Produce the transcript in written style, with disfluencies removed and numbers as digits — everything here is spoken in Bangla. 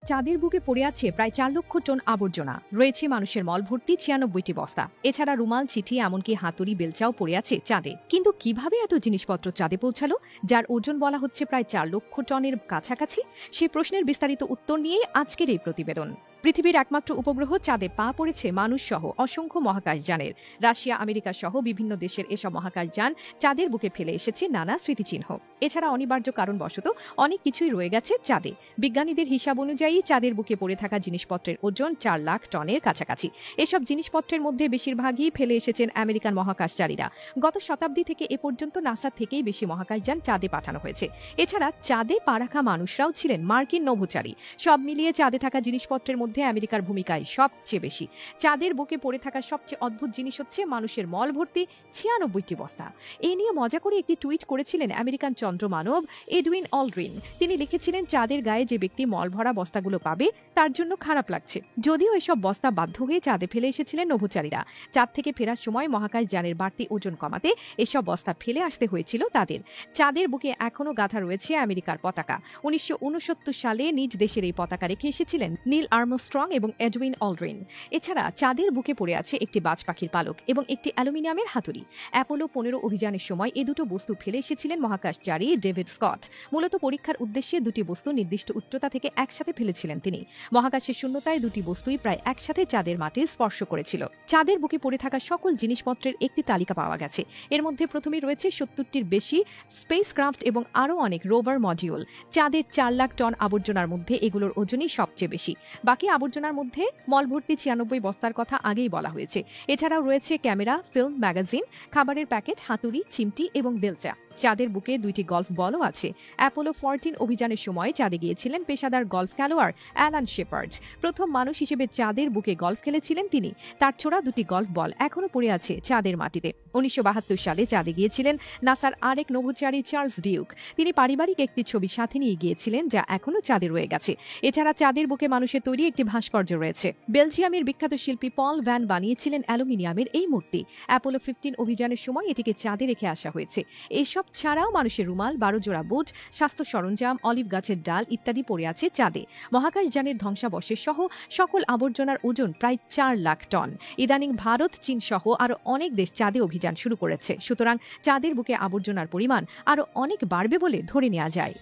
চাঁদের বুকে পড়ে আছে প্রায় ৪ লক্ষ টন আবর্জনা, রয়েছে মানুষের মল ভর্তি ৯৬টি বস্তা। এছাড়া রুমাল, চিঠি, এমনকি হাতুড়ি, বেলচাও পড়ে আছে চাঁদে। কিন্তু কিভাবে এত জিনিসপত্র চাঁদে পৌঁছালো, যার ওজন বলা হচ্ছে প্রায় ৪ লক্ষ টনের কাছাকাছি? সেই প্রশ্নের বিস্তারিত উত্তর নিয়েই আজকের এই প্রতিবেদন। পৃথিবীর একমাত্র উপগ্রহ চাঁদে পা পড়েছে মানুষ সহ অসংখ্য মহাকাশযানের। রাশিয়া, আমেরিকা সহ বিভিন্ন দেশের এসব মহাকাশযান চাঁদের বুকে ফেলে এসেছে নানা স্মৃতিচিহ্ন। এছাড়া অনিবার্য কারণবশত অনেক কিছুই রয়ে গেছে চাঁদে। বিজ্ঞানীদের হিসাব অনুযায়ী চাঁদের বুকে পড়ে থাকা জিনিসপত্রের ওজন ৪ লাখ টনের কাছাকাছি। এসব জিনিসপত্রের মধ্যে বেশিরভাগই ফেলে এসেছেন আমেরিকান মহাকাশচারীরা। গত শতাব্দী থেকে এ পর্যন্ত নাসা থেকেই বেশি মহাকাশযান চাঁদে পাঠানো হয়েছে। এছাড়া চাঁদে পা রাখা মানুষরাও ছিলেন মার্কিন নভোচারী। সব মিলিয়ে চাঁদে থাকা জিনিসপত্রের মধ্যে আমেরিকার ভূমিকায় সবচেয়ে বেশি। চাঁদের বুকে পড়ে থাকা সবচেয়ে অদ্ভুত জিনিস হচ্ছে মানুষের মল ভর্তি ৯৬টি বস্তা। এ নিয়ে মজা করে একটি টুইট করেছিলেন আমেরিকান চন্দ্রমানব এডউইন অলড্রিন। তিনি লিখেছিলেন, চাঁদের গায়ে যে ব্যক্তি মল ভরা বস্তাগুলো পাবে তার জন্য খারাপ লাগছে। যদিও এসব বস্তা বাধ্য হয়ে চাঁদে ফেলে এসেছিলেন নভোচারীরা। চাঁদ থেকে ফেরার সময় মহাকাশযানের বাড়তি ওজন কমাতে এসব বস্তা ফেলে আসতে হয়েছিল তাদের। চাঁদের বুকে এখনো গাঁথা রয়েছে আমেরিকার পতাকা। ১৯৬৯ সালে নিজ দেশের এই পতাকা রেখে এসেছিলেন নীল আর্মস্ট্রং এবং এডউইন অলড্রিন। এছাড়া চাঁদের বুকে পড়ে আছে একটি বাজ পাখির পালক এবং একটি অ্যালুমিনিয়ামের হাতুড়ি। অ্যাপোলো ১৫ অভিযানের সময় এ দুটো বস্তু ফেলে এসেছিলেন মহাকাশচারী ডেভিড স্কট। মূলত পরীক্ষার উদ্দেশ্যে দুটি বস্তু নির্দিষ্ট উচ্চতা থেকে একসাথে ফেলেছিলেন তিনি। মহাকাশের শূন্যতায় দুটি বস্তুই প্রায় একসাথে চাঁদের মাটি স্পর্শ করেছিল। চাঁদের বুকে পড়ে থাকা সকল জিনিসপত্রের একটি তালিকা পাওয়া গেছে। এর মধ্যে প্রথমেই রয়েছে ৭০টির বেশি স্পেসক্রাফট এবং আরও অনেক রোভার মডিউল। চাঁদের ৪ লাখ টন আবর্জনার মধ্যে এগুলোর ওজনই সবচেয়ে বেশি। বাকি আবর্জনার মধ্যে মলভর্তি ৯৬ বস্তার কথা আগেই বলা হয়েছে। এছাড়াও রয়েছে ক্যামেরা, ফিল্ম, ম্যাগাজিন, খাবারের প্যাকেট, হাতুড়ি, চিমটি এবং বেলচা। চাঁদের বুকে ২টি গল্ফ বলও আছে। অ্যাপোলো ১৪ অভিযানের সময় চাঁদে গিয়েছিলেন পেশাদার গল্ফ খেলোয়াড় অ্যালান শেপার্ড। প্রথম মানুষ হিসেবে চাঁদের বুকে গল্ফ খেলেছিলেন তিনি। তার ছোড়া ২টি গল্ফ বল এখনো পড়ে আছে চাঁদের মাটিতে। ১৯৭২ সালে চাঁদে গিয়েছিলেন নাসার আরেক নভোচারী চার্লস ডিউক। তিনি পারিবারিক একটি ছবি সাথে নিয়ে গিয়েছিলেন, যা এখনো চাঁদে রয়ে গেছে। এছাড়া চাঁদের বুকে মানুষের তৈরি একটি ভাস্কর্য রয়েছে। বেলজিয়ামের বিখ্যাত শিল্পী পল ভ্যান বানিয়েছিলেন অ্যালুমিনিয়ামের এই মূর্তি। অ্যাপোলো ১৫ অভিযানের সময় এটিকে চাঁদে রেখে আসা হয়েছে। এসব ছাড়াও মানুষের রুমাল, ১২ জোড়া বুট, স্বাস্থ্য সরঞ্জাম, অলিভ গাছের ডাল ইত্যাদি পড়ে আছে চাঁদে। মহাকাশযানের ধ্বংসাবশেষ সহ সকল আবর্জনার ওজন প্রায় ৪ লাখ টন। ইদানিং ভারত, চীন সহ আরও অনেক দেশ চাঁদে অভিযান শুরু করেছে। সুতরাং চাঁদের বুকে আবর্জনার পরিমাণ আরও অনেক বাড়বে বলে ধরে নেওয়া যায়।